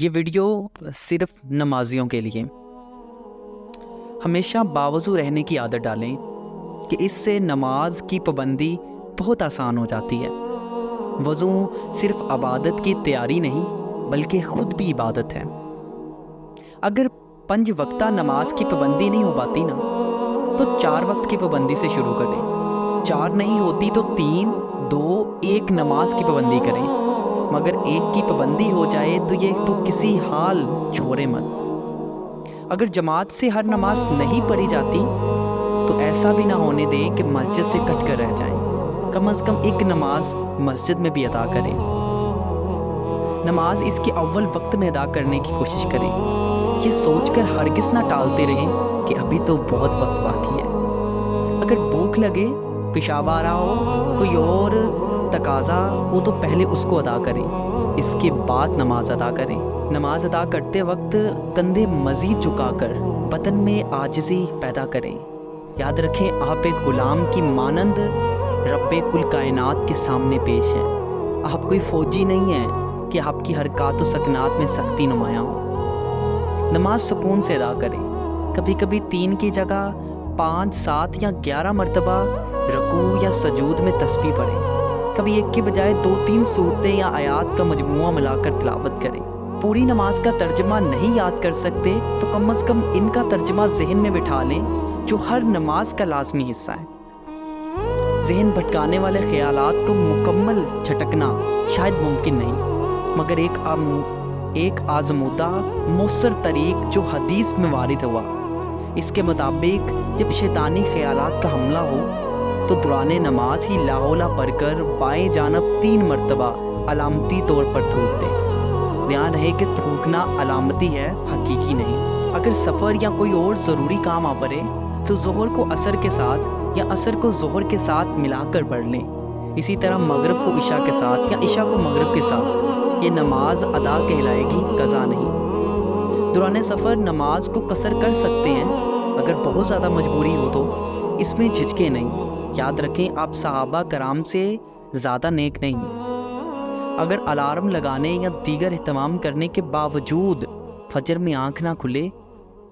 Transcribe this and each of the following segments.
یہ ویڈیو صرف نمازیوں کے لیے۔ ہمیشہ باوضو رہنے کی عادت ڈالیں کہ اس سے نماز کی پابندی بہت آسان ہو جاتی ہے۔ وضو صرف عبادت کی تیاری نہیں بلکہ خود بھی عبادت ہے۔ اگر 5 وقتہ نماز کی پابندی نہیں ہو پاتی نا تو 4 وقت کی پابندی سے شروع کریں۔ 4 نہیں ہوتی تو 3، 2، 1 نماز کی پابندی کریں، مگر 1 کی پابندی ہو جائے تو یہ تو کسی حال چھوڑے مت۔ اگر جماعت سے ہر نماز نہیں پڑھی جاتی تو ایسا بھی نہ ہونے دیں کہ مسجد سے کٹ کر رہ جائیں۔ کم از کم 1 نماز مسجد میں بھی ادا کریں۔ نماز اس کے اول وقت میں ادا کرنے کی کوشش کریں۔ یہ سوچ کر ہرگز نہ ٹالتے رہیں کہ ابھی تو بہت وقت باقی ہے۔ اگر بھوک لگے، پیشاب آ رہا ہو، کوئی اور تقاضا ہو تو پہلے اس کو ادا کریں، اس کے بعد نماز ادا کریں۔ نماز ادا کرتے وقت کندھے مزید جھکا کر بدن میں عاجزی پیدا کریں۔ یاد رکھیں آپ ایک غلام کی مانند رب کل کائنات کے سامنے پیش ہیں۔ آپ کوئی فوجی نہیں ہیں کہ آپ کی حرکات و سکنات میں سختی نمایاں ہو۔ نماز سکون سے ادا کریں۔ کبھی کبھی 3 کی جگہ 5، 7 یا 11 مرتبہ رکوع یا سجود میں تسبیح پڑھیں۔ کبھی 1 کے بجائے 2-3 صورتیں یا آیات کا مجموعہ ملا کر تلاوت کریں۔ پوری نماز کا ترجمہ نہیں یاد کر سکتے تو کم از کم ان کا ترجمہ ذہن میں بٹھا لیں جو ہر نماز کا لازمی حصہ ہے۔ ذہن بھٹکانے والے خیالات کو مکمل جھٹکنا شاید ممکن نہیں، مگر ایک آزمودہ مؤثر طریق جو حدیث میں وارد ہوا۔ اس کے مطابق جب شیطانی خیالات کا حملہ ہو تو دوران نماز ہی لا الہ پڑھ کر بائیں جانب 3 مرتبہ علامتی طور پر تھوک دیں۔ دھیان رہے کہ تھوکنا علامتی ہے، حقیقی نہیں۔ اگر سفر یا کوئی اور ضروری کام آ پڑے تو ظہر کو عصر کے ساتھ یا عصر کو ظہر کے ساتھ ملا کر پڑھ لیں۔ اسی طرح مغرب کو عشاء کے ساتھ یا عشاء کو مغرب کے ساتھ۔ یہ نماز ادا کہلائے گی، قضا نہیں۔ دوران سفر نماز کو قصر کر سکتے ہیں، اگر بہت زیادہ مجبوری ہو تو اس میں جھجکیں نہیں۔ یاد رکھیں آپ صحابہ کرام سے زیادہ نیک نہیں۔ اگر الارم لگانے یا دیگر اہتمام کرنے کے باوجود فجر میں آنکھ نہ کھلے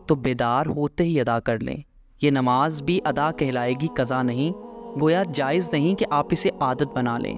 تو بیدار ہوتے ہی ادا کر لیں۔ یہ نماز بھی ادا کہلائے گی، قضا نہیں۔ گویا جائز نہیں کہ آپ اسے عادت بنا لیں۔